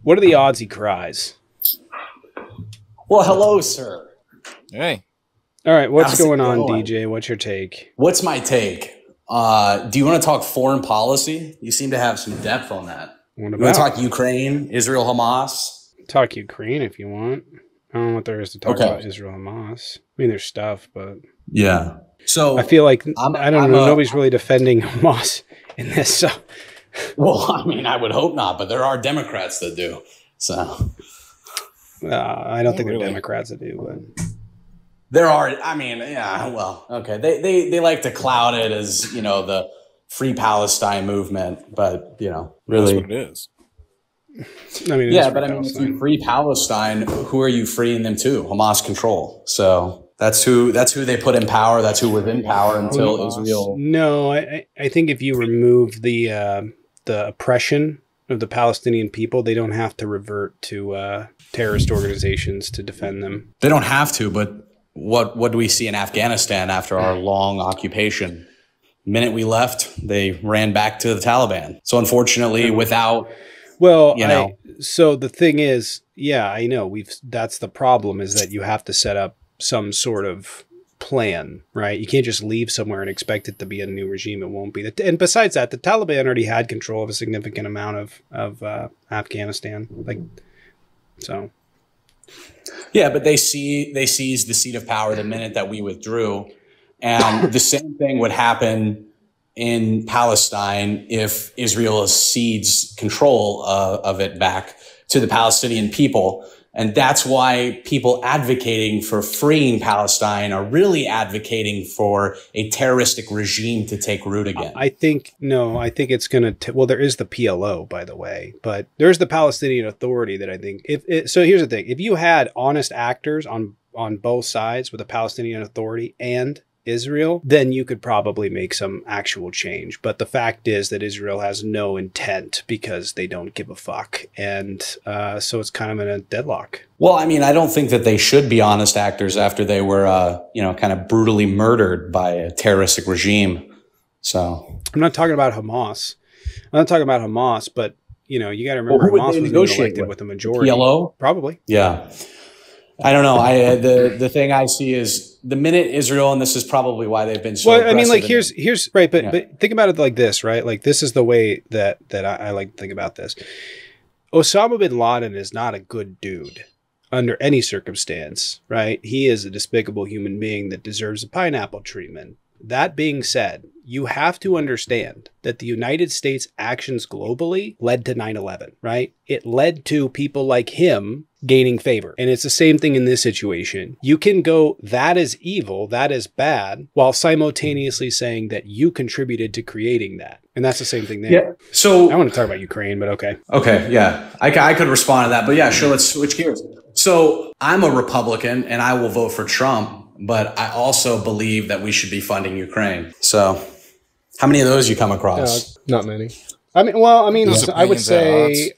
What are the odds he cries? Well, hello, sir. Hey. All right, what's How's it going on, going? DJ? What's your take? What's my take? Do you want to talk foreign policy? You seem to have some depth on that. What You want about? to talk Ukraine, Israel, Hamas? Talk Ukraine if you want. I don't know what there is to talk Okay. about Israel and Hamas. I mean, there's stuff, but Yeah. So I feel like I'm nobody's really defending Hamas in this. So well, I mean, I would hope not, but there are Democrats that do. So I don't think really. they're Democrats that do, but there are. I mean, yeah. Well, okay. They like to cloud it as the Free Palestine movement, but That's really. what it is. I mean, it Yeah, is but for I mean, if Palestine. you free Palestine, who are you freeing them to? Hamas control. So that's who they put in power. That's who was in power until Israel. No, I think if you remove the oppression of the Palestinian people, they don't have to revert to terrorist organizations to defend them. They don't have to, but what do we see in Afghanistan after our long occupation? The minute we left, they ran back to the Taliban. So unfortunately, without Well, know. so the thing is, yeah, I know that's the problem, is that you have to set up some sort of plan, right? You can't just leave somewhere and expect it to be a new regime. It won't be. And besides that, the Taliban already had control of a significant amount of Afghanistan. So. Yeah, but they seized the seat of power the minute that we withdrew. And the same thing would happen in Palestine if Israel cedes control of it back to the Palestinian people. And that's why people advocating for freeing Palestine are really advocating for a terroristic regime to take root again. I think it's going to, well, there is the PLO, by the way, but there's the Palestinian Authority that I think, so here's the thing. If you had honest actors on both sides with the Palestinian Authority and Israel, then you could probably make some actual change. But the fact is that Israel has no intent because they don't give a fuck. And so it's kind of in a deadlock. Well, I mean, I don't think that they should be honest actors after they were, kind of brutally murdered by a terroristic regime. So I'm not talking about Hamas. I'm not talking about Hamas, but, you got to remember who would Hamas they was negotiate elected with a majority. PLO? Probably. Yeah. I don't know. The thing I see is the minute Israel, and this is probably why they've been so. Well, I mean, like aggressive here's right, but think about it like this, right? Like this is the way that I like to think about this. Osama bin Laden is not a good dude under any circumstance, right? He is a despicable human being that deserves a pineapple treatment. That being said, you have to understand that the United States' actions globally led to 9/11, right? It led to people like him gaining favor. And it's the same thing in this situation. You can go, that is evil, that is bad, while simultaneously saying that you contributed to creating that. And that's the same thing there. Yeah. So I want to talk about Ukraine, but okay. Okay, yeah, I could respond to that, but yeah, sure. Let's switch gears. So I'm a Republican, and I will vote for Trump, but I also believe that we should be funding Ukraine. So, how many of those you come across? Not many. I mean, Those I would opinions at say,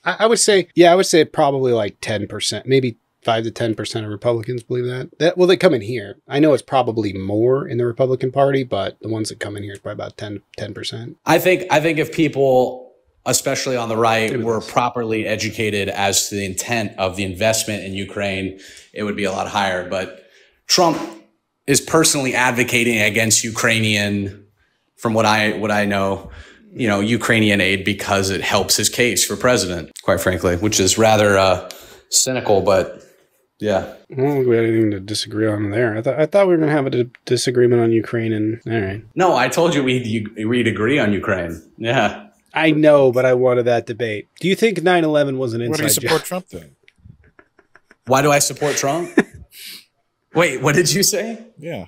I would say probably like 10%, maybe 5 to 10% of Republicans believe that. Well, they come in here. I know it's probably more in the Republican Party, but the ones that come in here is probably about 10%. I think if people, especially on the right, were properly educated as to the intent of the investment in Ukraine, it would be a lot higher. But Trump is personally advocating against Ukrainian, from what I know, Ukrainian aid because it helps his case for president, quite frankly, which is rather cynical, but yeah. I don't think we had anything to disagree on there. I thought we were going to have a disagreement on Ukraine, and all right. No, I told you we'd agree on Ukraine. Yeah. I know, but I wanted that debate. Do you think 9/11 was an Why do inside you job? support Trump then? Why do I support Trump? Wait, what did you say? Yeah.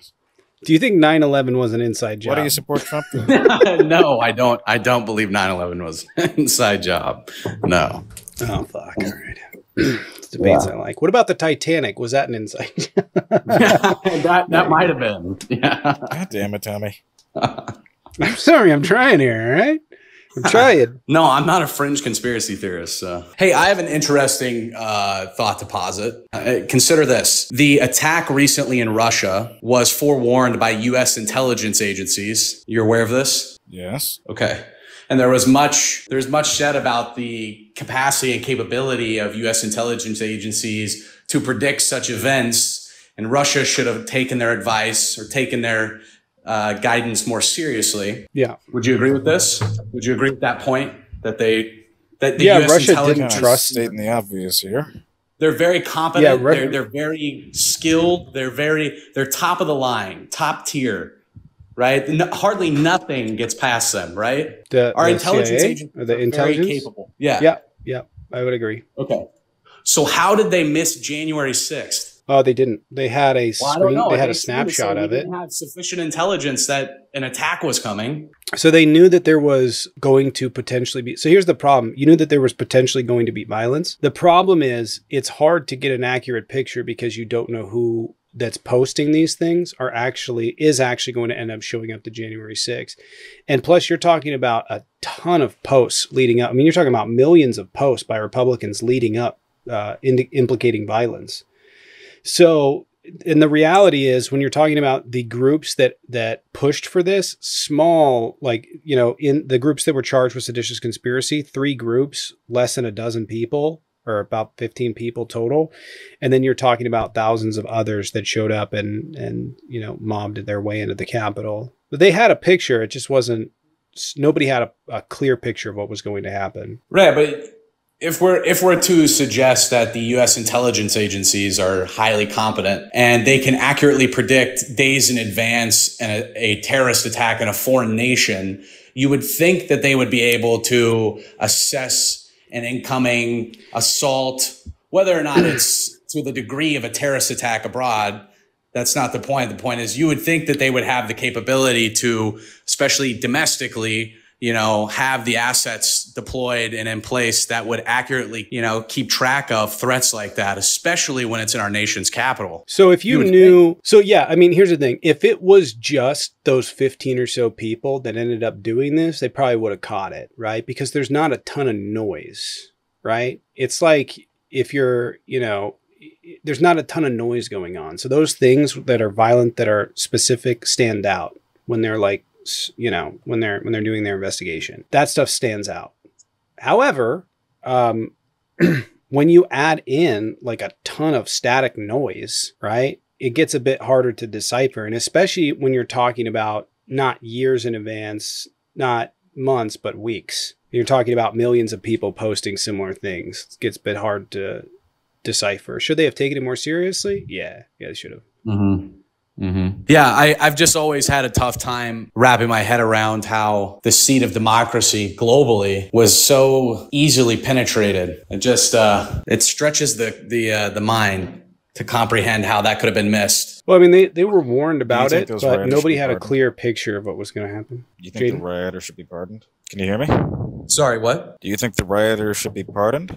Do you think 9/11 was an inside job? Why do you support Trump then? No, I don't. I don't believe 9/11 was an inside job. No. Oh, fuck. All right. It's debates I like. What about the Titanic? Was that an inside job? that might have been. Yeah. God damn it, Tommy. I'm sorry. I'm trying here, all right? I'm trying. No, I'm not a fringe conspiracy theorist. So. Hey, I have an interesting thought to posit. Consider this. The attack recently in Russia was forewarned by U.S. intelligence agencies. You're aware of this? Yes. Okay. And there's much said about the capacity and capability of U.S. intelligence agencies to predict such events. And Russia should have taken their advice or taken their guidance more seriously. Yeah. Would you agree with this? Would you agree with that point that the US Russia didn't trust stating the obvious here. They're very competent. Yeah, they're very skilled. They're top of the line, top tier, right? Hardly nothing gets past them, right? Our intelligence agents are very capable. Yeah. Yeah. I would agree. Okay. So how did they miss January 6th? Oh, they didn't. They had a screen. They had a snapshot of it. They didn't have sufficient intelligence that an attack was coming. So they knew that there was going to potentially be. So here's the problem. You knew that there was potentially going to be violence. The problem is it's hard to get an accurate picture because you don't know who that's posting these things is actually going to end up showing up to January 6th. And plus you're talking about a ton of posts leading up. I mean, you're talking about millions of posts by Republicans leading up, implicating violence. So, and the reality is when you're talking about the groups that pushed for this, small, like, you know, in the groups that were charged with seditious conspiracy, 3 groups, less than a dozen people, or about 15 people total. And then you're talking about thousands of others that showed up and you know, mobbed their way into the Capitol. But they had a picture. It just wasn't, nobody had a clear picture of what was going to happen. Right, but if we're to suggest that the U.S. intelligence agencies are highly competent and they can accurately predict days in advance a terrorist attack in a foreign nation, you would think that they would be able to assess an incoming assault, whether or not it's to the degree of a terrorist attack abroad. That's not the point. The point is you would think that they would have the capability to, especially domestically, you know, have the assets deployed and in place that would accurately, you know, keep track of threats like that, especially when it's in our nation's capital. So if you knew, so yeah, I mean, here's the thing. If it was just those 15 or so people that ended up doing this, they probably would have caught it, right? Because there's not a ton of noise, right? It's like if you're, you know, there's not a ton of noise going on. So those things that are violent, that are specific, stand out when they're like, you know, when they're doing their investigation. That stuff stands out. However, when you add in like a ton of static noise, right, it gets a bit harder to decipher. And especially when you're talking about not years in advance, not months, but weeks. You're talking about millions of people posting similar things. It gets a bit hard to decipher. Should they have taken it more seriously? Yeah, they should have. Mm-hmm. Mm-hmm. Yeah, I've just always had a tough time wrapping my head around how the seat of democracy globally was so easily penetrated. It just it stretches the mind to comprehend how that could have been missed. Well, I mean, they were warned about it, but nobody had a clear picture of what was going to happen. You think the rioter should be pardoned? Can you hear me? Sorry, what? Do you think the rioter should be pardoned?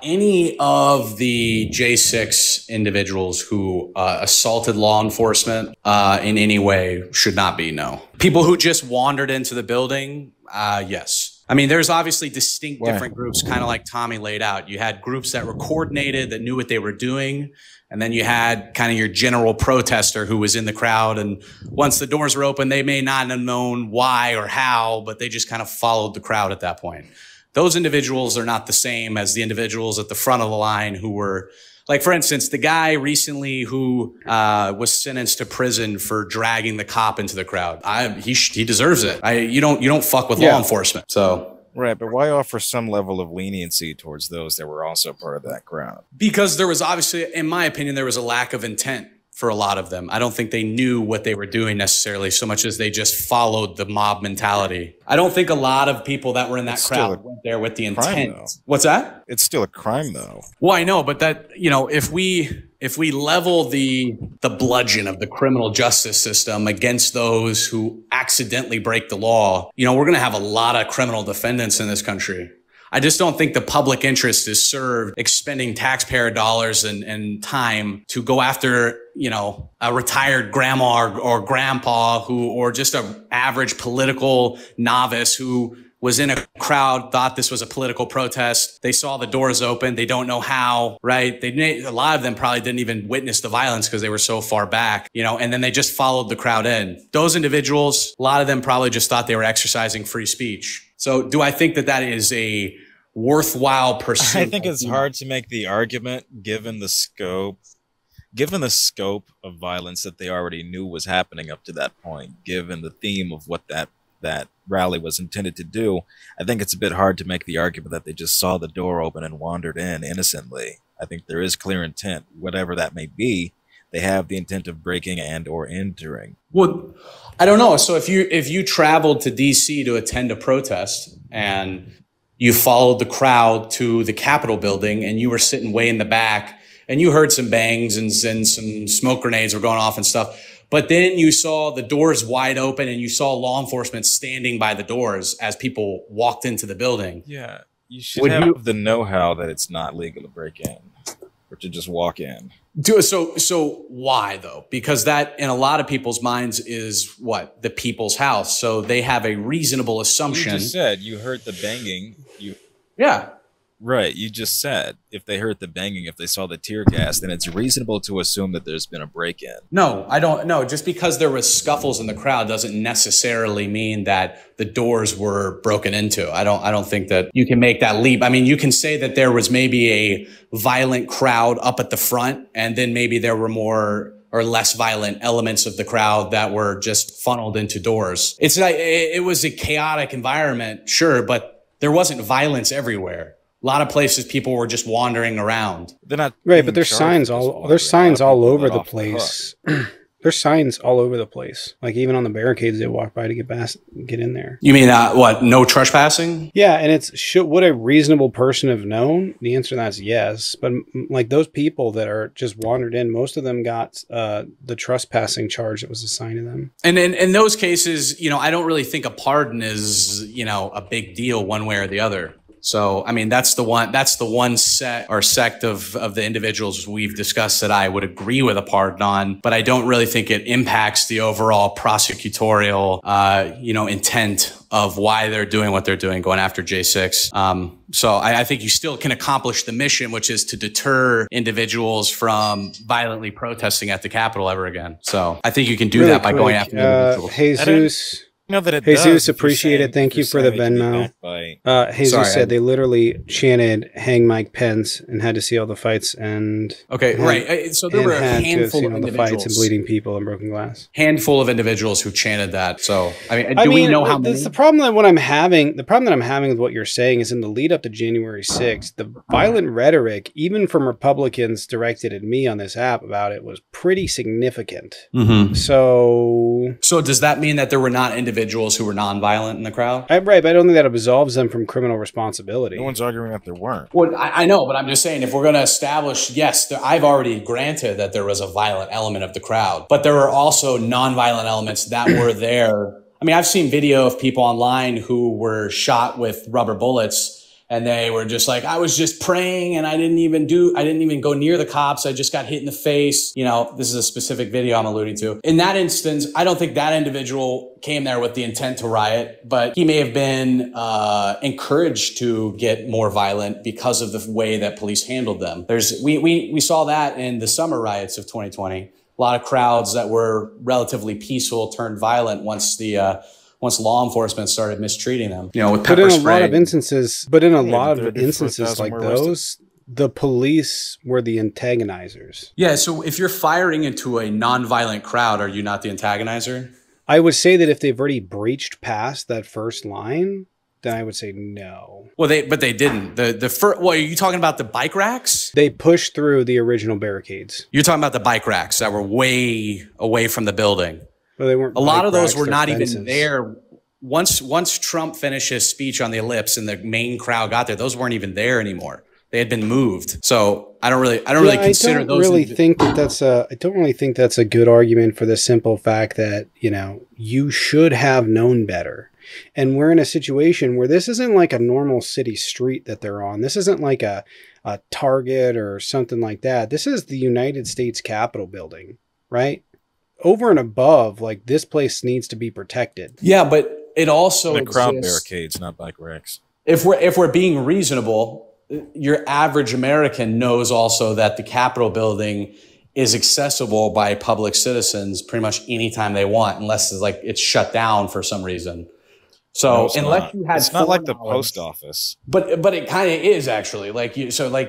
Any of the J6 individuals who assaulted law enforcement in any way should not be, no. People who just wandered into the building, yes. I mean, there's obviously distinct different groups, kind of like Tommy laid out. You had groups that were coordinated, that knew what they were doing. And then you had kind of your general protester who was in the crowd. And once the doors were open, they may not have known why or how, but they just kind of followed the crowd at that point. Those individuals are not the same as the individuals at the front of the line who were, like, for instance, the guy recently who was sentenced to prison for dragging the cop into the crowd. He deserves it. You don't fuck with law enforcement. So. Right, but why offer some level of leniency towards those that were also part of that crowd? Because there was obviously, in my opinion, there was a lack of intent for a lot of them. I don't think they knew what they were doing necessarily so much as they just followed the mob mentality. I don't think a lot of people that were in that crowd went there with the intent. Crime, what's that? It's still a crime, though. Well, I know, but that, you know, if we level the bludgeon of the criminal justice system against those who accidentally break the law, you know, we're going to have a lot of criminal defendants in this country. I just don't think the public interest is served expending taxpayer dollars and time to go after, you know, a retired grandma or grandpa or just an average political novice who was in a crowd, thought this was a political protest. They saw the doors open. They don't know how, right? A lot of them probably didn't even witness the violence because they were so far back, you know, and then they just followed the crowd in. Those individuals, a lot of them probably just thought they were exercising free speech. So do I think that that is a worthwhile pursuit? I think it's hard to make the argument given the scope of violence that they already knew was happening up to that point, given the theme of what that rally was intended to do. I think it's a bit hard to make the argument that they just saw the door open and wandered in innocently. I think there is clear intent, whatever that may be. They have the intent of breaking and or entering. Well, I don't know. So if you traveled to DC to attend a protest and you followed the crowd to the Capitol building and you were sitting way in the back and you heard some bangs and some smoke grenades were going off and stuff, but then you saw the doors wide open and you saw law enforcement standing by the doors as people walked into the building. Yeah, you should have the know-how that it's not legal to break in or to just walk in. So why though? Because that in a lot of people's minds is what? The people's house. So they have a reasonable assumption. You just said you heard the banging. Yeah. Right. You just said if they heard the banging, if they saw the tear gas, then it's reasonable to assume that there's been a break-in. No, I don't know. Just because there was scuffles in the crowd doesn't necessarily mean that the doors were broken into. I don't think that you can make that leap. I mean, you can say that there was maybe a violent crowd up at the front, and then maybe there were more or less violent elements of the crowd that were just funneled into doors. It's like it was a chaotic environment, sure, but there wasn't violence everywhere. A lot of places people were just wandering around. They're not right, but there's signs all over the place. There's signs all over the place. Like even on the barricades they walk by to get in there. You mean what? No trespassing? Yeah, and it's would a reasonable person have known? The answer to that is yes. But like those people that are just wandered in, most of them got the trespassing charge that was assigned to them. And in those cases, I don't really think a pardon is a big deal one way or the other. So, I mean, that's the one set or sect of the individuals we've discussed that I would agree with a pardon on, but I don't really think it impacts the overall prosecutorial, intent of why they're doing what they're doing, going after J6. So I think you still can accomplish the mission, which is to deter individuals from violently protesting at the Capitol ever again. So I think you can do that by going after individuals. Jesus. know that it Jesus, appreciate it. Thank you for the Venmo. Jesus said they literally chanted "Hang Mike Pence" and had to see all the fights and right. So there were a handful of individuals, the fights and bleeding people and broken glass. Handful of individuals who chanted that. So do we know how many? The problem that I'm having with what you're saying is in the lead up to January 6th, the violent rhetoric, even from Republicans directed at me on this app about it, was pretty significant. Mm-hmm. So does that mean that there were not individuals who were nonviolent in the crowd? Right, but I don't think that absolves them from criminal responsibility. No one's arguing that there weren't. Well, I know, but I'm just saying if we're going to establish, yes, I've already granted that there was a violent element of the crowd, but there were also nonviolent elements that were there. I mean, I've seen video of people online who were shot with rubber bullets. And they were just like, I was just praying and I didn't even go near the cops. I just got hit in the face. This is a specific video I'm alluding to. In that instance, I don't think that individual came there with the intent to riot, but he may have been encouraged to get more violent because of the way that police handled them. We saw that in the summer riots of 2020. A lot of crowds that were relatively peaceful turned violent once law enforcement started mistreating them, with pepper spray. But in a lot of instances like those, the police were the antagonizers. Yeah. So if you're firing into a nonviolent crowd, are you not the antagonizer? I would say that if they've already breached past that first line, then I would say no. Well, but they didn't. Are you talking about the bike racks? They pushed through the original barricades. You're talking about the bike racks that were way away from the building. Well, they weren't. A lot of those were not even there. Once Trump finished his speech on the ellipse and the main crowd got there, those weren't even there anymore. They had been moved. So I don't really consider those. I don't really think that's a good argument for the simple fact that, you should have known better. And we're in a situation where this isn't like a normal city street that they're on. This isn't like a Target or something like that. This is the United States Capitol building, right? Over and above, like, this place needs to be protected. Yeah, but it also the crowd barricades, not bike racks. If we're being reasonable, your average American knows also that the Capitol building is accessible by public citizens pretty much anytime they want, unless it's shut down for some reason. So it's unless not. you had It's not like the foreknowledge- post office. but it kind of is actually like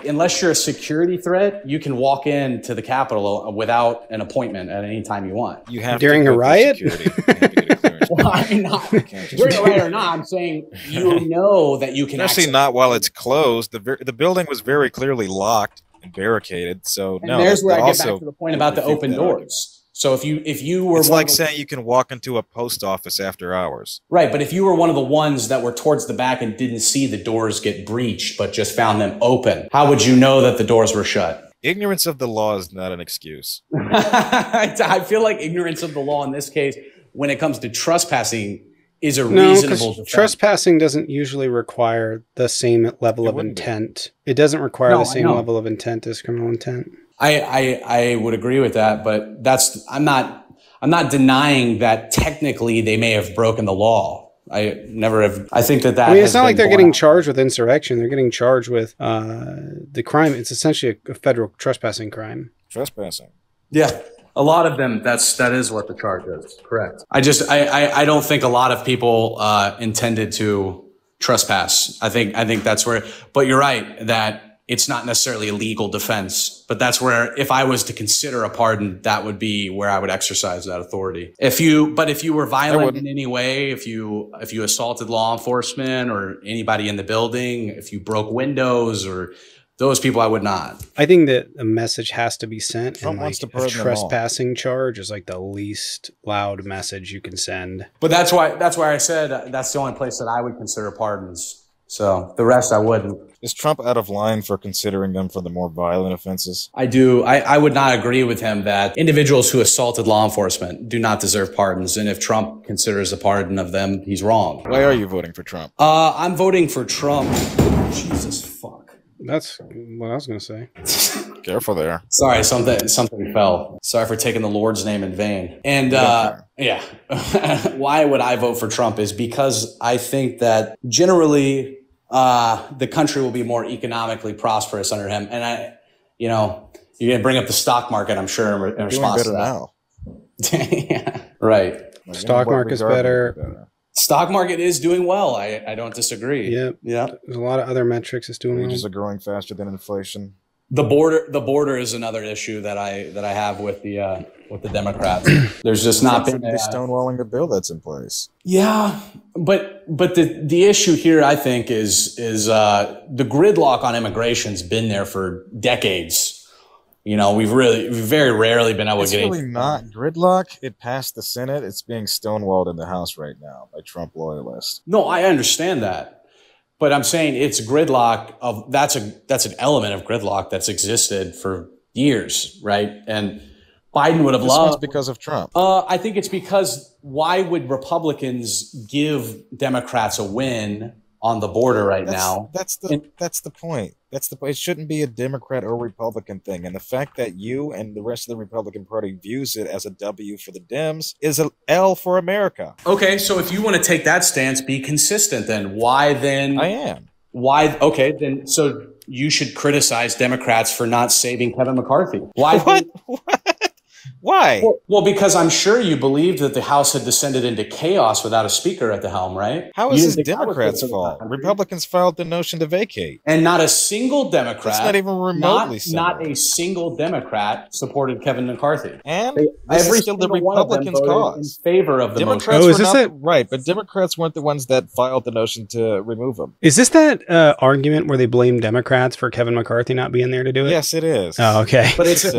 unless you're a security threat, you can walk into the Capitol without an appointment at any time you want. You have During to a go through riot? security. You have to get a clearance. Well, I mean, not You can't just- during a riot or not. I'm saying you know that you can Especially access. not while it's closed. The building was very clearly locked and barricaded. So And no, there's where that I get back also to the point about the refute open that doors. argument. So if you were It's one like of the- saying you can walk into a post office after hours. right, but if you were one of the ones that were towards the back and didn't see the doors get breached, but just found them open, how would you know that the doors were shut? Ignorance of the law is not an excuse. I feel like ignorance of the law in this case, when it comes to trespassing, is a No, reasonable because defense. trespassing doesn't usually require the same level It of wouldn't be. intent. It doesn't require No, the I same know. level of intent as criminal intent. I would agree with that, but I'm not denying that technically they may have broken the law. I never have. I think that I mean, it's has not like been they're borne getting out. charged with insurrection. They're getting charged with the crime. It's essentially a federal trespassing crime. Trespassing. Yeah. A lot of them, that is what the charge is. Correct. I don't think a lot of people intended to trespass. I think that's where, but you're right that it's not necessarily a legal defense, but that's where, if I was to consider a pardon, that would be where I would exercise that authority. If you were violent wouldn't. in any way, if you assaulted law enforcement or anybody in the building, if you broke windows or those people, I would not. I think that a message has to be sent, Trump and wants like to a pardon them all. trespassing charge is like the least loud message you can send. But that's why I said that's the only place that I would consider pardons. So the rest I wouldn't. Is Trump out of line for considering them for the more violent offenses? I do. I would not agree with him that individuals who assaulted law enforcement do not deserve pardons. And if Trump considers a pardon of them, he's wrong. Why are you voting for Trump? I'm voting for Trump. Jesus fuck. That's what I was going to say. Careful there. Sorry, something fell. Sorry for taking the Lord's name in vain. And yeah, why would I vote for Trump is because I think that generally the country will be more economically prosperous under him. And you're going to bring up the stock market, I'm sure, in Doing response to better that. now. Yeah, right. Like, Stock in what market's regard better. would it be better? Stock market is doing well. I don't disagree. Yeah. Yeah. There's a lot of other metrics it's doing well. Wages are growing faster than inflation. The border is another issue that I have with the Democrats. There's just not been They're stonewalling the bill that's in place. yeah, but the issue here I think is the gridlock on immigration's been there for decades. We've very rarely been able It's to get really not gridlock. It passed the Senate. It's being stonewalled in the House right now by Trump loyalists. No, I understand that. But I'm saying it's gridlock that's an element of gridlock that's existed for years, right? And Biden would have This one's loved because of Trump. I think it's because why would Republicans give Democrats a win on the border right now? That's the point. It shouldn't be a Democrat or Republican thing. And the fact that you and the rest of the Republican Party views it as a W for the Dems is an L for America. Okay, so if you want to take that stance, be consistent then. Why then? I am. Why? Okay, then so you should criticize Democrats for not saving Kevin McCarthy. Why? What? Why? Well, because I'm sure you believed that the House had descended into chaos without a speaker at the helm, right? How You is didn't this think that was Democrats' good for the fault? country? Republicans filed the notion to vacate. And not a single Democrat, That's not even remotely not similar. a single Democrat supported Kevin McCarthy. And this is still the single one of them Republicans' voted cause. in favor of the Democrats Oh, were is this not it? right, but Democrats weren't the ones that filed the notion to remove him. Is this that argument where they blame Democats for Kevin McCarthy not being there to do it? Yes, it is. Oh, okay. But it's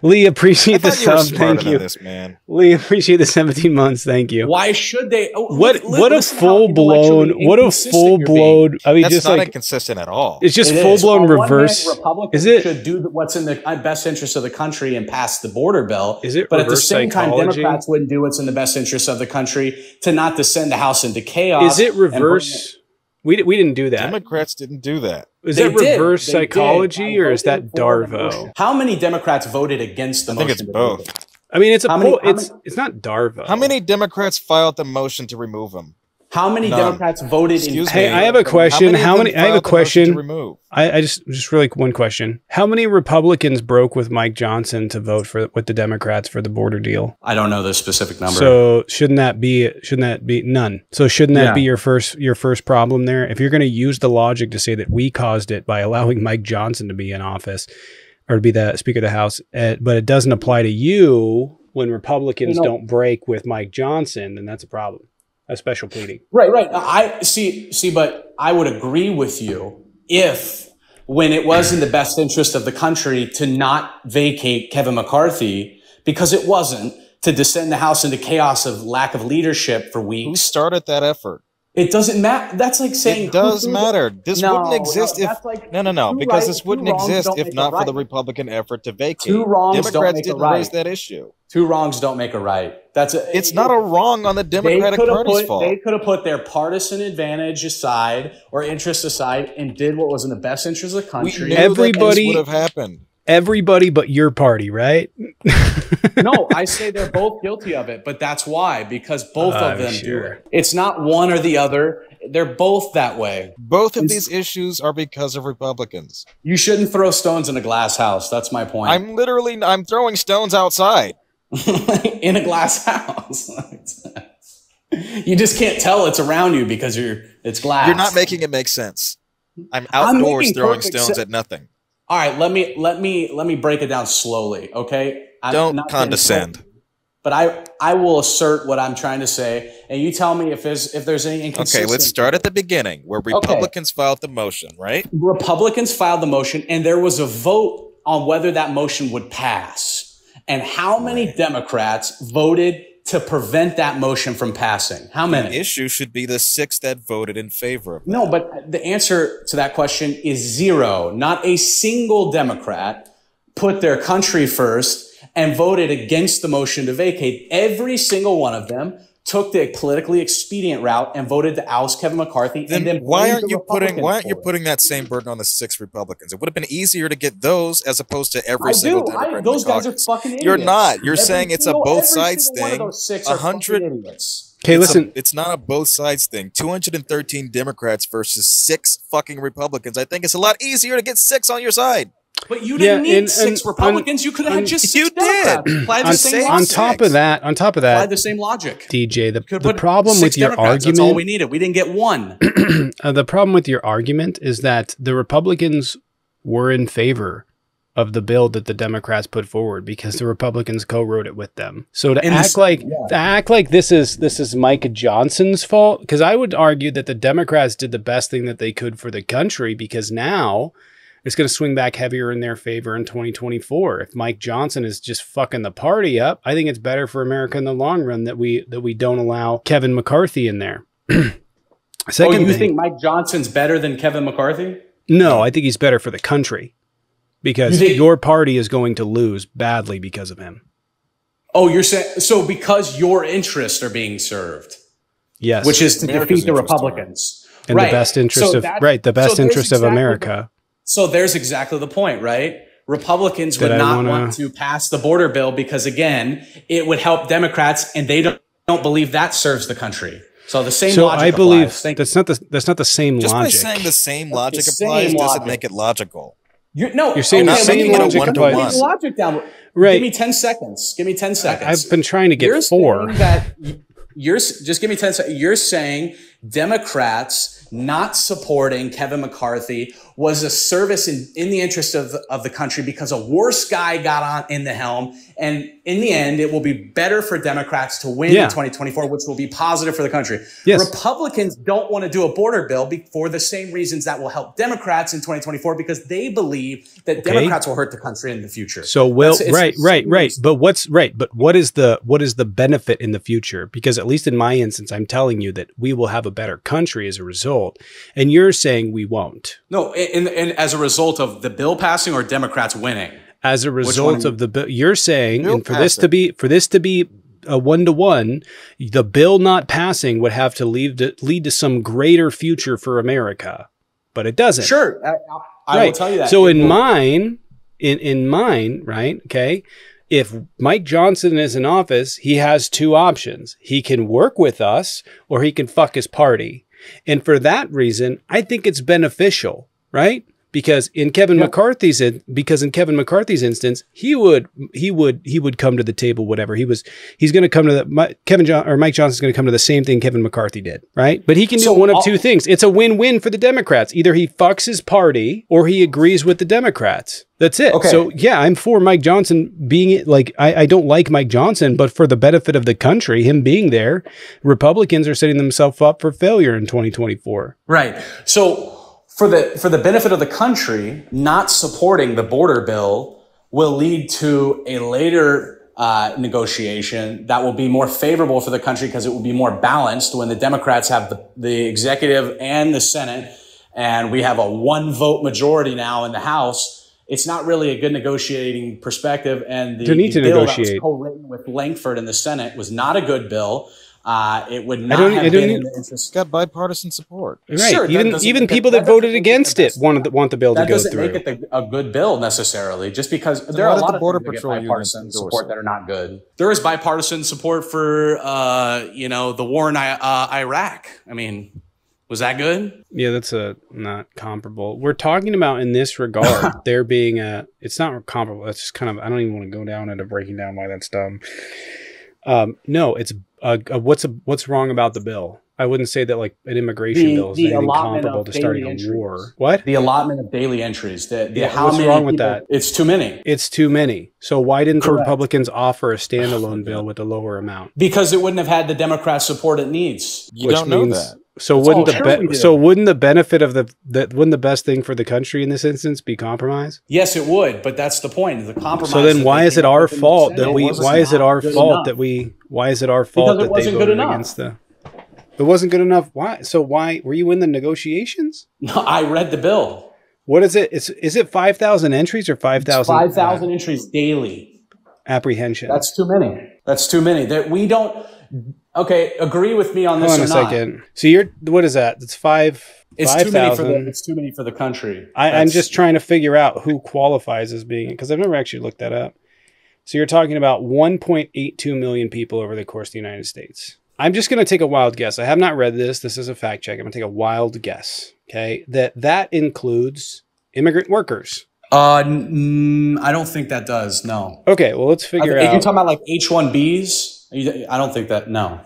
Lee, appreciate I the thought you were sub. smarter Thank than you. this, man. Lee, appreciate the 17 months. Thank you. why should they? What a listen how full blown intellectually inconsistent you're being. I mean, That's just not like inconsistent at all. it's just It full is. blown On one reverse. hand, Republicans Is it? should do what's in the best interest of the country and pass the border bill. Is it But at the reverse same time, psychology? Democrats wouldn't do what's in the best interest of the country to not to send the House into chaos. Is it and bring reverse? We didn't do that. Democrats didn't do that. Is They that did. reverse They did. psychology By or is that voting for the Darvo? motion. How many Democrats voted against the I motion? think it's to both. remove him? I mean, it's How many- how it's not Darvo. How many Democrats filed the motion to remove him? How many None. Democrats voted Excuse in me. Hey, I have a question. How many I have a filed the motion to question. remove? I just really one question. How many Republicans broke with Mike Johnson to vote with the Democrats for the border deal? I don't know the specific number. So shouldn't that be none? So shouldn't that be your first problem there? If you're going to use the logic to say that we caused it by allowing Mike Johnson to be in office or to be the Speaker of the House, but it doesn't apply to you when Republicans don't break with Mike Johnson, then that's a problem. A special pleading. Right. I see, but I would agree with you if when it was in the best interest of the country to not vacate Kevin McCarthy, because it wasn't, to descend the House into chaos of lack of leadership for weeks. Who started that effort? It doesn't matter. That's like saying it does matter. This wouldn't exist if like, no, because this wouldn't exist if not for the Republican effort to vacate. Two wrongs Democrats didn't raise that issue. Two wrongs don't make a right. It's not a wrong on the Democratic Party's fault. They could have put their partisan advantage aside or interest aside and did what was in the best interest of the country. We knew that this would have happened. Everybody but your party, right? No, I say they're both guilty of it, but that's why, because both of them do it. It's not one or the other. They're both that way. Both of these issues are because of Republicans. You shouldn't throw stones in a glass house. That's my point. I'm throwing stones outside. In a glass house. You just can't tell it's around you because it's glass. You're not making it make sense. I'm outdoors throwing stones at nothing. All right, let me break it down slowly, okay? Don't condescend. But I will assert what I'm trying to say, and you tell me if there's any inconsistency. Okay, let's start at the beginning where Republicans filed the motion, right? Republicans filed the motion, and there was a vote on whether that motion would pass. And how many Democrats voted to prevent that motion from passing? How many? The issue should be the 6 that voted in favor of that. No, but the answer to that question is 0. Not a single Democrat put their country first and voted against the motion to vacate. Every single one of them took the politically expedient route and voted to oust Kevin McCarthy. Then why aren't you putting that same burden on the 6 Republicans? It would have been easier to get those as opposed to every single Democrat. Those guys are fucking idiots. You're not. You're saying it's a both sides thing. 100 idiots. Okay, listen. It's not a both sides thing. 213 Democrats versus 6 fucking Republicans. I think it's a lot easier to get 6 on your side. But you didn't need 6 Republicans. You could have had just 6 you Democrats. did. Apply the same logic. On top of that, apply the same logic. DJ, the problem with your argument. That's all we needed. We didn't get 1. The problem with your argument is that the Republicans were in favor of the bill that the Democrats put forward because the Republicans co-wrote it with them. So to act like this is Mike Johnson's fault, because I would argue that the Democrats did the best thing that they could for the country, because now it's going to swing back heavier in their favor in 2024. If Mike Johnson is just fucking the party up, I think it's better for America in the long run that we don't allow Kevin McCarthy in there. Second, you think Mike Johnson's better than Kevin McCarthy? No, I think he's better for the country because your party is going to lose badly because of him. Oh, you're saying so because your interests are being served. Yes, which is to defeat the Republicans. In the best interest the best interest of America. So there's exactly the point, right? Republicans would not want to pass the border bill because, again, it would help Democrats, and they don't believe that serves the country. So the same logic I believe applies. that's not the same Just logic. Just by saying the same logic applies doesn't make it logical. You're saying the same logic applies. Logic down. Right. Give me 10 seconds. Give me 10 seconds. I've been trying to get 4. Just give me 10 seconds. You're saying Democrats not supporting Kevin McCarthy was a service in the interest of the country because a worse guy got in the helm. And in the end, it will be better for Democrats to win in 2024, which will be positive for the country. Yes. Republicans don't want to do a border bill for the same reasons that will help Democrats in 2024, because they believe that Democrats will hurt the country in the future. So right. But what is the benefit in the future? Because at least in my instance, I'm telling you that we will have a better country as a result. And you're saying we won't. No, and as a result of the bill passing or Democrats winning? As a result of the bill, you're saying, and for this to be a 1-to-1, the bill not passing would have to lead to some greater future for America, but it doesn't. Sure, I will tell you that. So in mine, right? Okay, if Mike Johnson is in office, he has two options. He can work with us or he can fuck his party. And for that reason, I think it's beneficial, right? Because in Kevin McCarthy's instance, he would come to the table, whatever he's going to come to Mike Johnson's going to come to the same thing Kevin McCarthy did, right? But he can do one of two things. It's a win-win for the Democrats. Either he fucks his party or he agrees with the Democrats. That's it. Okay. So yeah, I'm for Mike Johnson being like, I don't like Mike Johnson, but for the benefit of the country, him being there, Republicans are setting themselves up for failure in 2024. Right. So for the benefit of the country, not supporting the border bill will lead to a later negotiation that will be more favorable for the country because it will be more balanced when the Democrats have the executive and the Senate, and we have a 1-vote majority now in the House. It's not really a good negotiating perspective, and the bill that was co-written with Lankford in the Senate was not a good bill. It would not have been in the interest. It's got bipartisan support. Right. Sure, even people that voted against it want the bill to go through. That doesn't make it a good bill necessarily, just because there are a lot of border patrol bipartisan support that are not good. There is bipartisan support for the war in Iraq. I mean, was that good? Yeah, that's not comparable. We're talking about in this regard, there being it's not comparable. That's just kind of, I don't even want to go down into breaking down why that's dumb. No, it's what's wrong about the bill? I wouldn't say that like an immigration bill is anything comparable to starting a war. What? The allotment of daily entries. What's wrong with that? It's too many. It's too many. So why didn't the Republicans offer a standalone bill with a lower amount? Because it wouldn't have had the Democrat support it needs. You don't know that. So wouldn't the benefit of wouldn't the best thing for the country in this instance be compromise? Yes, it would, but that's the point. The compromise. So then why is it our fault that we why is it our fault that they voted against the It wasn't good enough. Why? So why were you in the negotiations? No, I read the bill. What is it? Is it 5,000 entries or 5,000 5,000 entries daily. Apprehension. That's too many. That's too many. That we don't. Okay, agree with me on this. Hold on a second. So what is that? It's 5. It's 5,000. It's too many for the country. I'm just trying to figure out who qualifies as being, because I've never actually looked that up. So you're talking about 1.82 million people over the course of the United States. I'm just going to take a wild guess. I have not read this. This is a fact check. I'm going to take a wild guess. Okay, that includes immigrant workers. I don't think that does. No. Okay, well let's figure out. You're talking about like H-1Bs. I don't think that. No,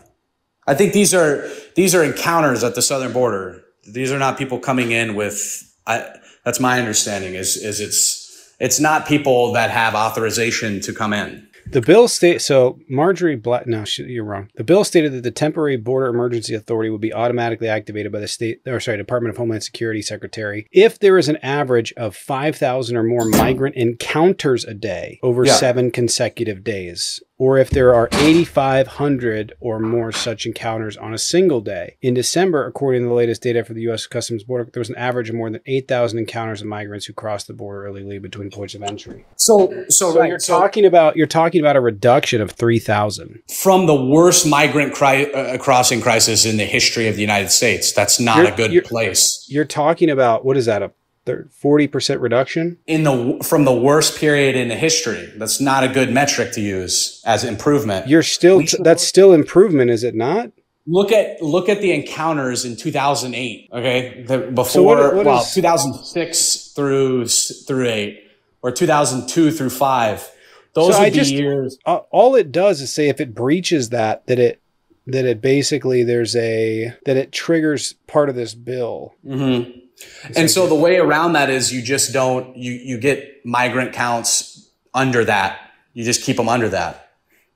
I think these are encounters at the southern border. These are not people coming in with. That's my understanding. It's not people that have authorization to come in. The bill states, so Marjorie Black, no, you're wrong. The bill stated that the temporary border emergency authority would be automatically activated by the Department of Homeland Security Secretary if there is an average of 5,000 or more migrant encounters a day over 7 consecutive days, or if there are 8,500 or more such encounters on a single day. In December, according to the latest data for the U.S. Customs Border, there was an average of more than 8,000 encounters of migrants who crossed the border illegally between points of entry. So you're talking about a reduction of 3,000 from the worst migrant crossing crisis in the history of the United States. That's not a good place. You're talking about, what is that, a 40% reduction from the worst period in the history? That's not a good metric to use as improvement. That's still improvement, is it not? Look at the encounters in 2008. Okay, before 2006 through 8, or 2002 through 5. Those would be years. All it does is say if it breaches that it basically that it triggers part of this bill. Mm-hmm. And so the way around that is you just don't, you get migrant counts under that. You just keep them under that.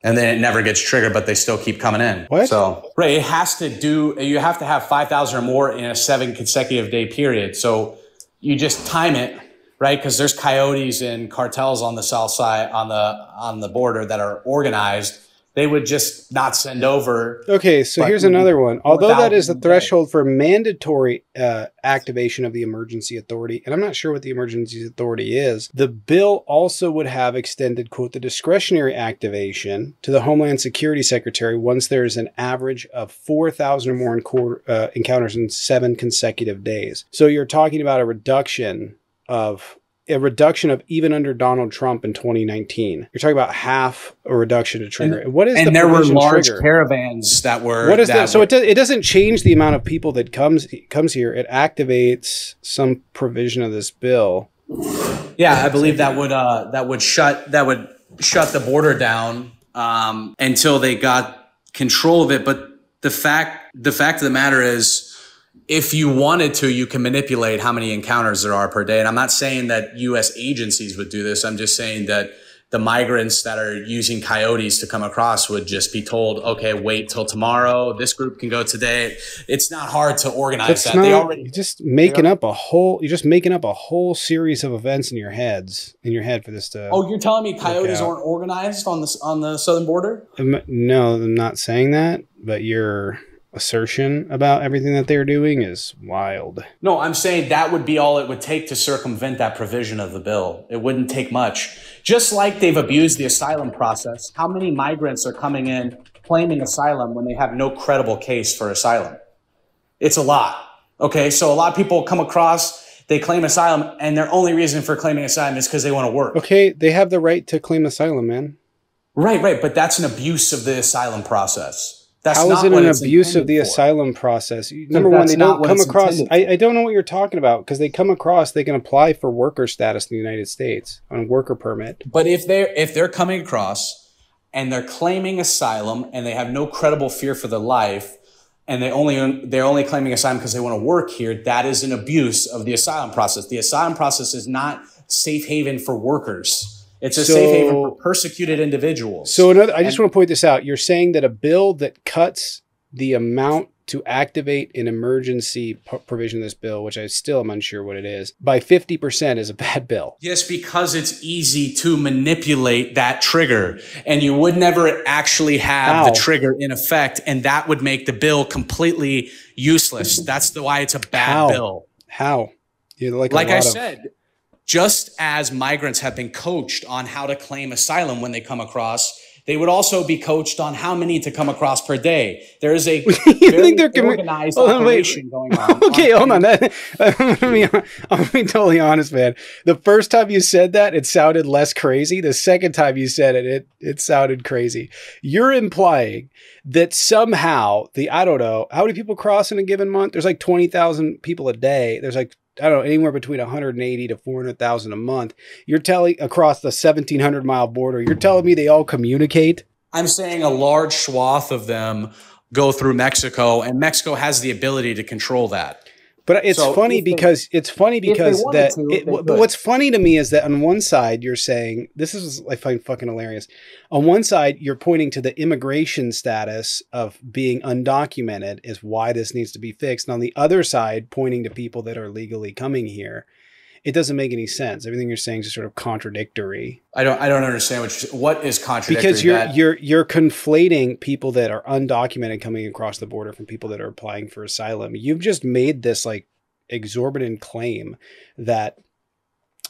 And then it never gets triggered, but they still keep coming in. What? So, right, you have to have 5,000 or more in a 7 consecutive day period. So you just time it, right? Because there's coyotes and cartels on the south side, on the border that are organized. They would just not send over. Okay, so here's another one. Although that is the threshold for mandatory activation of the emergency authority, and I'm not sure what the emergency authority is, the bill also would have extended, quote, the discretionary activation to the Homeland Security Secretary once there is an average of 4,000 or more encounters in 7 consecutive days. So you're talking about a reduction of a reduction of even under Donald Trump in 2019. You're talking about half a reduction to trigger. And, what is and the there were large trigger? caravans that were. What is that? So it doesn't change the amount of people that comes here. It activates some provision of this bill. Yeah, I believe that would shut the border down until they got control of it. But the fact of the matter is, if you wanted to, you can manipulate how many encounters there are per day. And I'm not saying that U.S. agencies would do this. I'm just saying that the migrants that are using coyotes to come across would just be told, okay, wait till tomorrow. This group can go today. It's not hard to organize that. You're just making up a whole series of events in your head for this to. Oh, you're telling me coyotes aren't organized on the southern border? No, I'm not saying that, but your assertion about everything that they're doing is wild. No, I'm saying that would be all it would take to circumvent that provision of the bill. It wouldn't take much. Just like they've abused the asylum process, how many migrants are coming in claiming asylum when they have no credible case for asylum? It's a lot. Okay, so a lot of people come across, they claim asylum, and their only reason for claiming asylum is because they want to work. Okay, they have the right to claim asylum, man. Right, but that's an abuse of the asylum process. How is it an abuse of the asylum process? Number one, they don't come across. I don't know what you're talking about, because they come across, they can apply for worker status in the United States on a worker permit. But if they're coming across and they're claiming asylum and they have no credible fear for their life, and they're only claiming asylum because they want to work here, that is an abuse of the asylum process. The asylum process is not safe haven for workers. It's a safe haven for persecuted individuals. So I just want to point this out. You're saying that a bill that cuts the amount to activate an emergency provision of this bill, which I still am unsure what it is, by 50% is a bad bill. Yes, because it's easy to manipulate that trigger, and you would never actually have the trigger in effect, and that would make the bill completely useless. That's why it's a bad bill. How? Like I said, just as migrants have been coached on how to claim asylum when they come across, they would also be coached on how many to come across per day. There is a very organized operation going on. Okay, hold on. I'll be totally honest, man. The first time you said that, it sounded less crazy. The second time you said it sounded crazy. You're implying that somehow I don't know, how many people cross in a given month? There's like 20,000 people a day. There's like, I don't know, anywhere between 180 to 400,000 a month. You're telling across the 1,700 mile border, you're telling me they all communicate? I'm saying a large swath of them go through Mexico, and Mexico has the ability to control that. But but what's funny to me is that on one side you're saying, this is, I find fucking hilarious. On one side, you're pointing to the immigration status of being undocumented is why this needs to be fixed. And on the other side, pointing to people that are legally coming here. It doesn't make any sense. Everything you're saying is just sort of contradictory. I don't understand what is contradictory. Because you're conflating people that are undocumented coming across the border from people that are applying for asylum. You've just made this like exorbitant claim that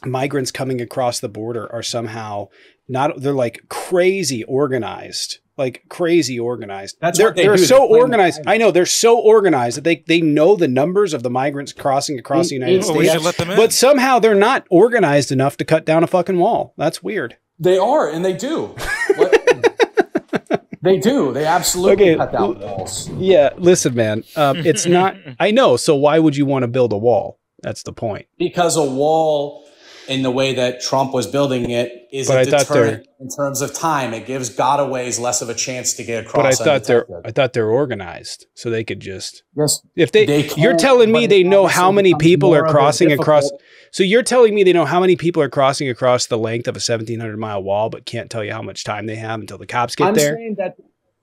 migrants coming across the border are somehow they're like crazy organized. That's they're so organized. I know they're so organized that they know the numbers of the migrants crossing across the United States. We should let them in. But somehow they're not organized enough to cut down a fucking wall. That's weird. They are, and they do. They do. They absolutely cut down walls. Yeah, listen, man. It's not. I know. So why would you want to build a wall? That's the point. Because a wall, in the way that Trump was building it, is a deterrent in terms of time. It gives gotaways less of a chance to get across. But I thought they're organized, so they could just. Yes. If you're telling me they know how many people are crossing across. So you're telling me they know how many people are crossing across the length of a 1,700 mile wall, but can't tell you how much time they have until the cops get there?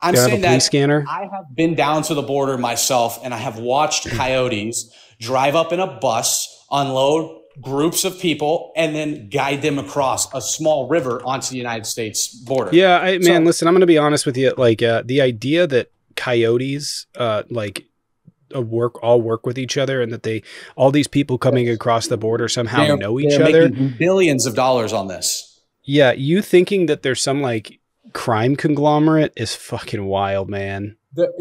I'm saying that scanner. I have been down to the border myself, and I have watched coyotes drive up in a bus, unload groups of people, and then guide them across a small river onto the United States border. Yeah, listen, I'm going to be honest with you. Like the idea that coyotes work with each other, and that all these people coming across the border somehow know each other. Making billions of dollars on this. Yeah, you thinking that there's some like crime conglomerate is fucking wild, man.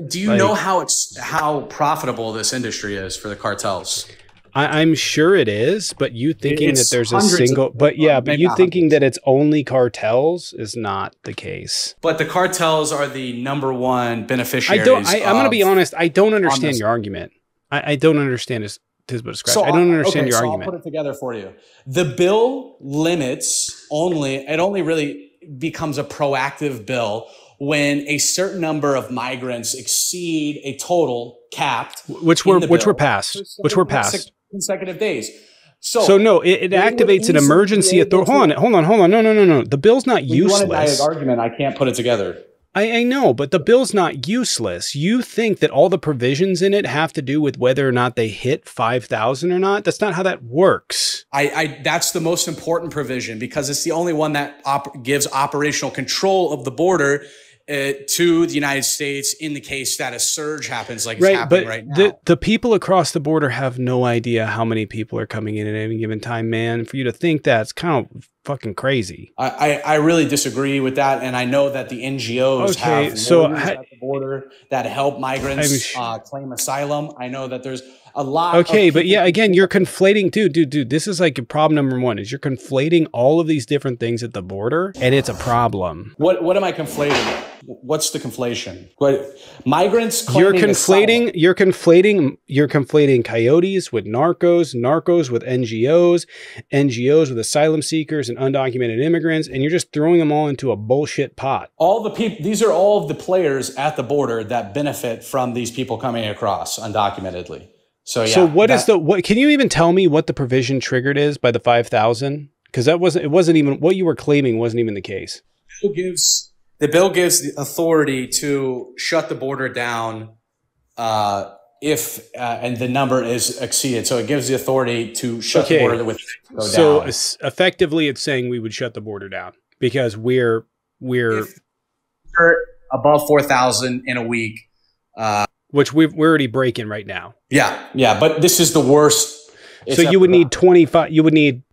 Do you know how profitable this industry is for the cartels? I'm sure it is, but you thinking It's that there's a hundreds single, of- but yeah, but maybe you not thinking hundreds. that it's only cartels is not the case. But the cartels are the number one I beneficiaries. don't. I'm going to be honest. I don't understand this. your argument. I don't understand his Tisbit scratch. So I don't understand your so argument. I'll put it together for you. The bill limits it only really becomes a proactive bill when a certain number of migrants exceed a total capped, which were passed. Which were passed. Consecutive days. So no, it activates an emergency authority. Hold on. No. The bill's not useless. Argument. I can't put it together. I know, but the bill's not useless. You think that all the provisions in it have to do with whether or not they hit 5,000 or not? That's not how that works. That's the most important provision because it's the only one that gives operational control of the border to the United States in the case that a surge happens like it's happening right now. The people across the border have no idea how many people are coming in at any given time, man. For you to think that's kind of fucking crazy. I really disagree with that. And I know that the NGOs have lawyers at the border that help migrants claim asylum. I know that there's a lot of but yeah, again, you're conflating, dude, this is like problem number one is you're conflating all of these different things at the border and it's a problem. What am I conflating? What's the conflation? Migrants you're claiming asylum. You're conflating coyotes with narcos with NGOs with asylum seekers and undocumented immigrants, and you're just throwing them all into a bullshit pot. All the people, these are all of the players at the border that benefit from these people coming across undocumentedly. So yeah. So what can you even tell me what the provision triggered is by the 5,000? Because it wasn't even what you were claiming wasn't even the case. The bill gives the authority to shut the border down if and the number is exceeded. So it gives the authority to shut the border with go down. So effectively, it's saying we would shut the border down because we're above 4,000 in a week, which we're already breaking right now. Yeah, but this is the worst. So you would need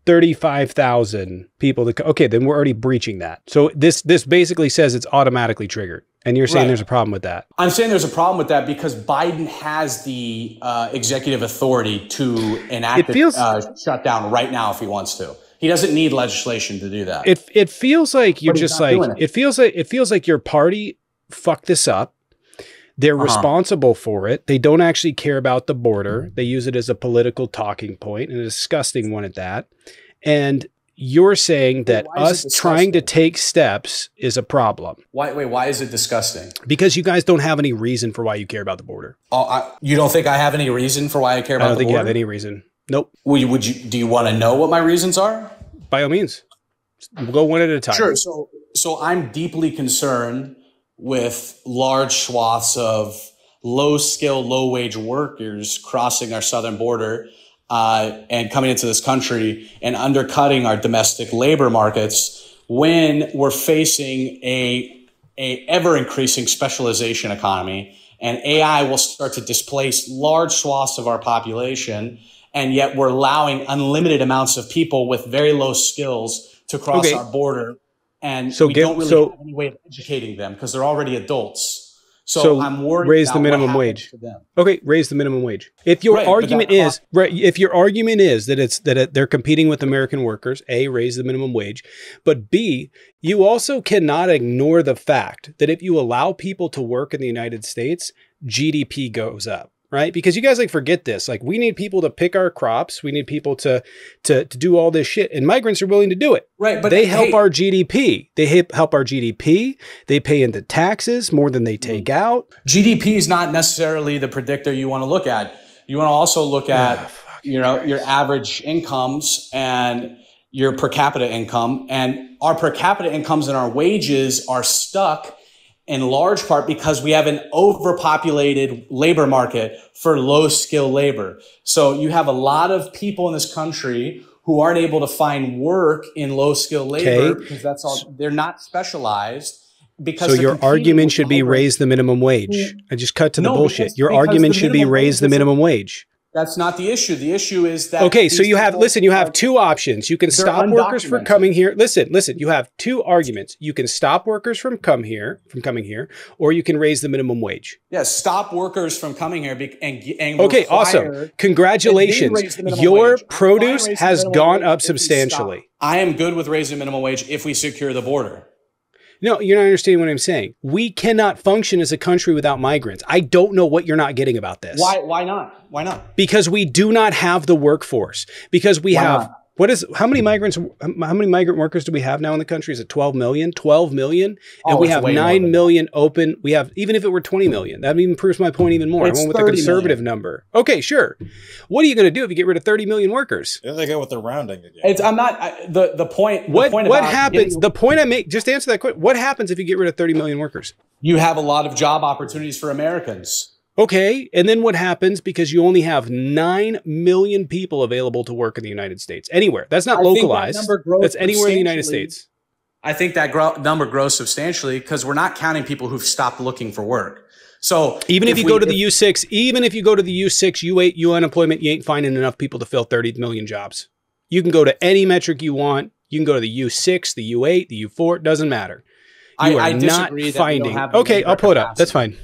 35,000 people to. Okay, then we're already breaching that. So this basically says it's automatically triggered, and you're saying there's a problem with that. I'm saying there's a problem with that because Biden has the executive authority to enact a shutdown right now if he wants to. He doesn't need legislation to do that. It feels like you're just like it feels like your party fucked this up. They're responsible for it. They don't actually care about the border. They use it as a political talking point, and a disgusting one at that. And you're saying that us trying to take steps is a problem. Why is it disgusting? Because you guys don't have any reason for why you care about the border. You don't think I have any reason for why I care about the border? I don't think you have any reason. Nope. Do you want to know what my reasons are? By all means. We'll go one at a time. Sure. So I'm deeply concerned with large swaths of low-skill, low-wage workers crossing our southern border and coming into this country and undercutting our domestic labor markets when we're facing a ever-increasing specialization economy, and AI will start to displace large swaths of our population, and yet we're allowing unlimited amounts of people with very low skills to cross our border. And we don't really have any way of educating them because they're already adults. So I'm worried raise about the minimum what wage. To them. Okay, raise the minimum wage. If your argument is that they're competing with American workers, A, raise the minimum wage, but B, you also cannot ignore the fact that if you allow people to work in the United States, GDP goes up. Right? Because you guys like forget this. Like we need people to pick our crops. We need people to do all this shit. And migrants are willing to do it. Right. But they help our GDP. They help our GDP. They pay into taxes more than they take out. GDP is not necessarily the predictor you want to look at. You want to also look at, your average incomes and your per capita income. And our per capita incomes and our wages are stuck in large part because we have an overpopulated labor market for low-skill labor. So you have a lot of people in this country who aren't able to find work in low-skill labor because that's all they're not specialized. Because so your argument should be raise the minimum wage. I just cut to the bullshit. Your argument should be raise the minimum wage. That's not the issue. The issue is that okay, so you have you have two options. You can stop workers from coming here. Listen, you have two arguments. You can stop workers from coming here, or you can raise the minimum wage. Yeah, stop workers from coming here and okay, awesome. Congratulations. Your produce has gone up substantially. I am good with raising minimum wage if we secure the border. No, you're not understanding what I'm saying. We cannot function as a country without migrants. I don't know what you're not getting about this. Why not? Why not? Because we do not have the workforce. Because we have, how many migrant workers do we have now in the country? Is it 12 million? 12 million? And we have 9 million open. We have, even if it were 20 million, that even proves my point even more. I went with the conservative number. Okay, sure. What are you going to do if you get rid of 30 million workers? Yeah, they go with the rounding again. The point. What happens? The point I make, just to answer that question, what happens if you get rid of 30 million workers? You have a lot of job opportunities for Americans. Okay, and then what happens because you only have 9 million people available to work in the United States? Anywhere. That's not localized. That's anywhere in the United States. I think that number grows substantially because we're not counting people who've stopped looking for work. So even if you go to the U6, U8, U unemployment, you ain't finding enough people to fill 30 million jobs. You can go to any metric you want. You can go to the U6, the U8, the U4. It doesn't matter. I disagree not finding. Okay, I'll pull it up. That's fine.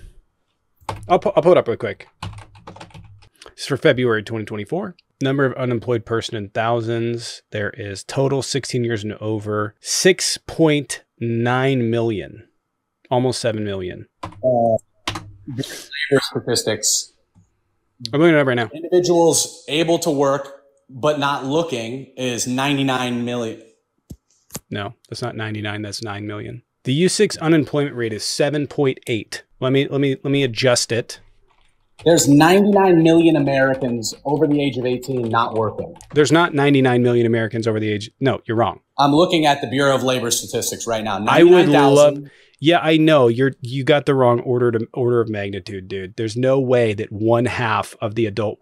I'll pull it up real quick. This is for February 2024. Number of unemployed person in thousands. There is total 16 years and over 6.9 million, almost 7 million. Statistics. I'm looking it up right now. Individuals able to work but not looking is 99 million. No, that's not 99. That's 9 million. The U6 unemployment rate is 7.8. Let me adjust it. There's 99 million Americans over the age of 18 not working. There's not 99 million Americans over the age. No, you're wrong. I'm looking at the Bureau of Labor Statistics right now. I would love. Yeah, I know you got the wrong order of magnitude, dude. There's no way that one third of the adult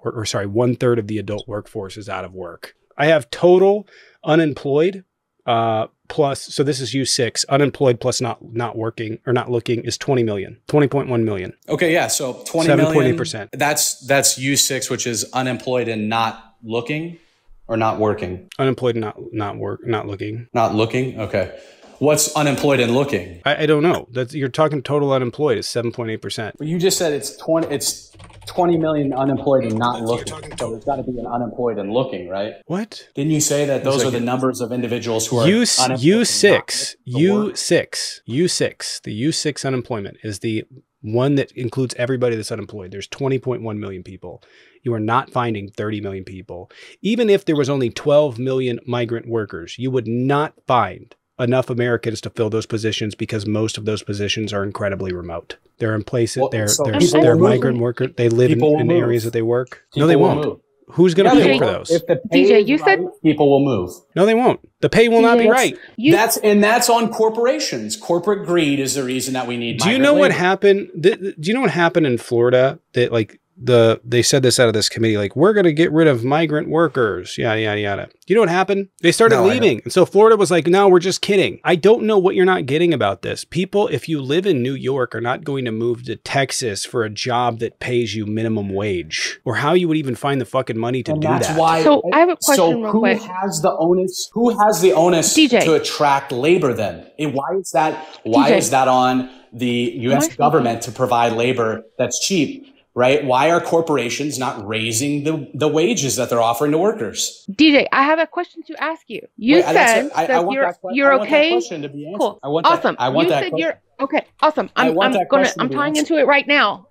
workforce is out of work. I have total unemployed. Plus, so this is U6, unemployed plus not working or not looking is 20 million, 20.1 million. Okay, yeah, so 20 7.8%. That's U6, which is unemployed and not looking or not working. Unemployed and not looking. Not looking. Okay. What's unemployed and looking? I don't know. You're talking total unemployed is 7.8%. Well, you just said it's 20 million unemployed and not looking. So there's got to be an unemployed and looking, right? What? Didn't you say that those are the numbers of individuals who are unemployed? U6, the U6 unemployment is the one that includes everybody that's unemployed. There's 20.1 million people. You are not finding 30 million people. Even if there was only 12 million migrant workers, you would not find enough Americans to fill those positions because most of those positions are incredibly remote. They're in places, they're migrant workers. They live in areas that they work. No, they won't. Who's going to pay for those? If the pay DJ, you said people will move. No, they won't. The pay will not be right. That's on corporations. Corporate greed is the reason that we need. Do you know what happened? Do you know what happened in Florida? That they said this out of this committee, like, we're going to get rid of migrant workers, yada, yada, yada. You know what happened? They started leaving. And so Florida was like, no, we're just kidding. I don't know what you're not getting about this. People, if you live in New York, are not going to move to Texas for a job that pays you minimum wage, or how you would even find the fucking money to do that. So I have a question real quick. Who has the onus DJ. to attract labor then? And why is that on the U.S. government to provide labor that's cheap? Right? Why are corporations not raising the wages that they're offering to workers? DJ, I have a question to ask you. You said that you're okay. Cool. Awesome. You said you're okay. Awesome. I'm tying into it right now.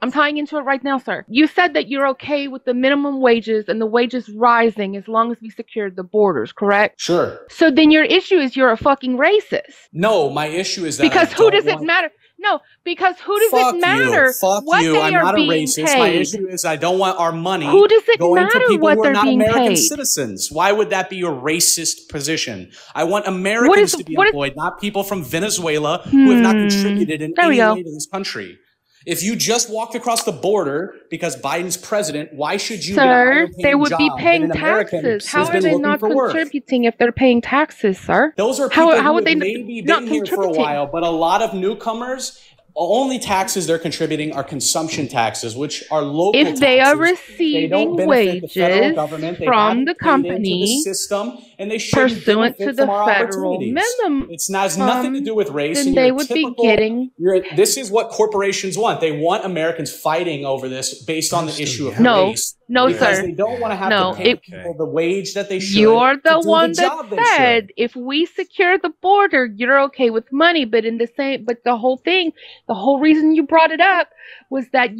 Sir. You said that you're okay with the minimum wages and the wages rising as long as we secure the borders, correct? Sure. So then your issue is you're a fucking racist. No, my issue is that because who does it matter? No, because who does it matter what they I'm are not being a racist. paid? My issue is I don't want our money who does it going matter to people what who are they're not being American paid? citizens. Why would that be a racist position? I want Americans to be employed, not people from Venezuela who have not contributed in any way to this country. If you just walked across the border because Biden's president, why should you? Sir, they would be paying taxes. How are they not contributing if they're paying taxes, sir? Those are people who have maybe been here for a while, but a lot of newcomers only taxes they're contributing are consumption taxes, which are local taxes. If they are receiving wages from the company system, and they pursuant to the federal minimum, it has nothing to do with race. Then they would be getting. This is what corporations want. They want Americans fighting over this based on the issue of race. No, because sir. They don't want to have to pay people the wage that they should. You're the one that said if we secure the border, you're okay with money. But the whole thing, the whole reason you brought it up was that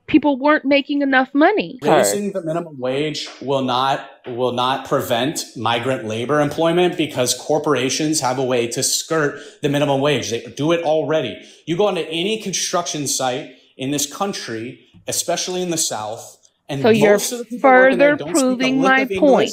people weren't making enough money. Raising the minimum wage will not prevent migrant labor employment because corporations have a way to skirt the minimum wage. They do it already. You go onto any construction site in this country, especially in the South, and so you're further proving my point.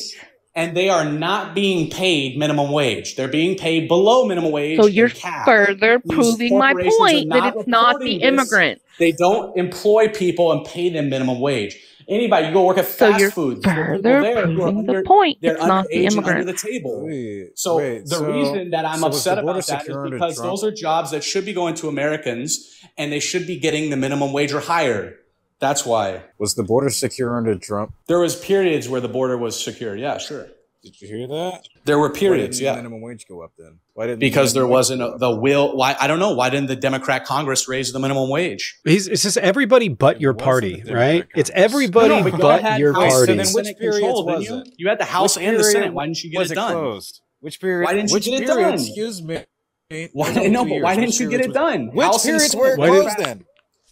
And they are not being paid minimum wage. They're being paid below minimum wage. So you're further proving my point that it's not the immigrants. They don't employ people and pay them minimum wage. Anybody, you go work at fast food. Further proving the point it's not the immigrants. The table. The reason that I'm upset about that is because those are jobs that should be going to Americans and they should be getting the minimum wage or higher. That's why. Was the border secure under Trump? There was periods where the border was secure. Yeah, sure. Did you hear that? There were periods. Why didn't the minimum wage go up then? Why didn't? Because there wasn't the will. Why? I don't know. Why didn't the Democrat Congress raise the minimum wage? It's just everybody but your party, right? It's everybody but your party. Then which period was it? You had the House and the Senate. Why didn't you get it done? Closed? Which period? Why didn't you get it done? Excuse me. Why didn't you get it done? Which periods were closed then?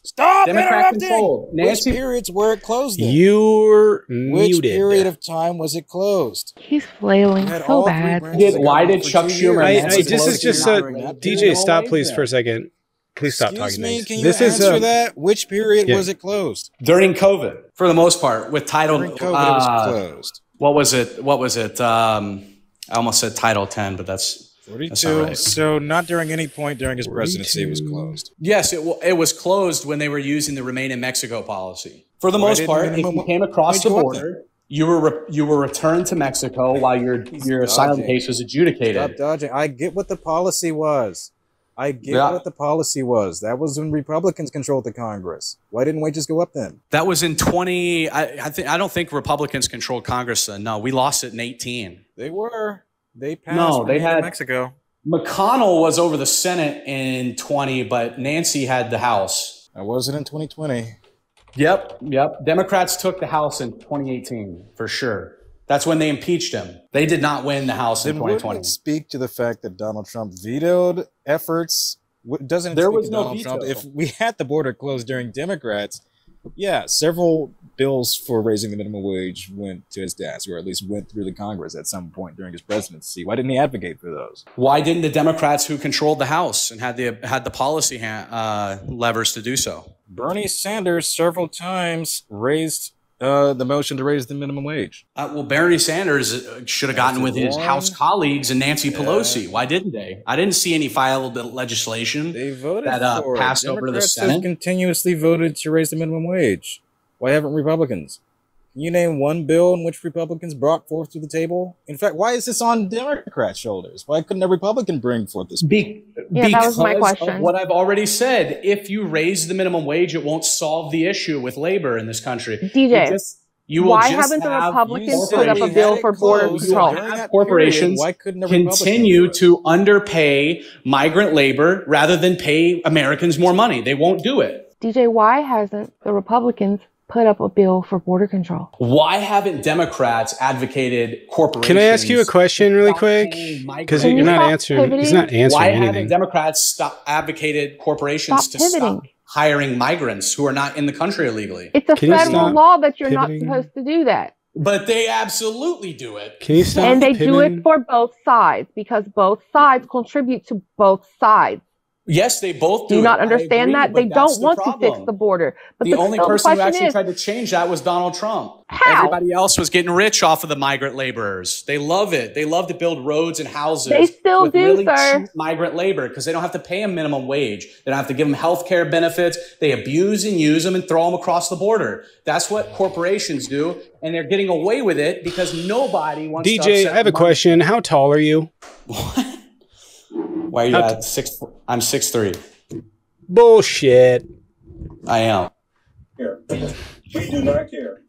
Stop interrupting! Which periods were it closed then? You're muted. Which period of time was it closed? He's flailing so bad. Why did Chuck Schumer... This is just a... DJ, stop please for a second. Please stop talking. Can you answer that? Which period was it closed? During COVID, for the most part, with Title... During COVID, it was closed. What was it? I almost said Title 10, but that's... 42. Right. So not during any point during his presidency it was closed. Yes, it was closed when they were using the Remain in Mexico policy. For the most part, if you came across the border, you were returned to Mexico while your asylum case was adjudicated. Stop dodging. I get what the policy was. What the policy was. That was when Republicans controlled the Congress. Why didn't wages go up then? That was in 20. I don't think Republicans controlled Congress then. No, we lost it in 18. They were. They passed. They had Mexico. McConnell was over the Senate in 20, but Nancy had the House. I wasn't in 2020. Yep. Democrats took the House in 2018 for sure. That's when they impeached him. They did not win the House in 2020. Wouldn't it speak to the fact that Donald Trump vetoed efforts? Doesn't there speak was to no Donald veto. Trump? If we had the border closed during Democrats, yeah, several bills for raising the minimum wage went to his desk, or at least went through the Congress at some point during his presidency. Why didn't he advocate for those? Why didn't the Democrats who controlled the House and had the policy levers to do so? Bernie Sanders several times raised the motion to raise the minimum wage. Well, Bernie Sanders should have gotten with his House colleagues and Nancy Pelosi. Why didn't they? I didn't see any filed legislation they voted that for passed over to the Senate. Have continuously voted to raise the minimum wage. Why haven't Republicans? Can you name one bill in which Republicans brought forth to the table? In fact, why is this on Democrats' shoulders? Why couldn't a Republican bring forth this bill? That was my question. Of what I've already said, if you raise the minimum wage, it won't solve the issue with labor in this country. DJ, why haven't the Republicans put up a bill for border control? Corporations continue to underpay migrant labor rather than pay Americans more money. They won't do it. DJ, why hasn't the Republicans put up a bill for border control? Why haven't Democrats advocated corporations? Can I ask you a question really quick? Because you're not answering. He's not answering Why anything. haven't Democrats advocated corporations to stop hiring migrants who are not in the country illegally? It's a federal law that you're not supposed to do that. But they absolutely do it. Can you stop? And they do it for both sides because both sides contribute to both sides. Yes, they both do. Do you not understand that? They don't want to fix the border. But the only person who actually tried to change that was Donald Trump. How? Everybody else was getting rich off of the migrant laborers. They love it. They love to build roads and houses. They still with do, really sir. Cheap migrant labor because they don't have to pay them minimum wage. They don't have to give them health care benefits. They abuse and use them and throw them across the border. That's what corporations do, and they're getting away with it because nobody wants to DJ, I have a question. How tall are you? What? Why are you at 6? I'm 6'3". Bullshit. I am. Here. We do not care.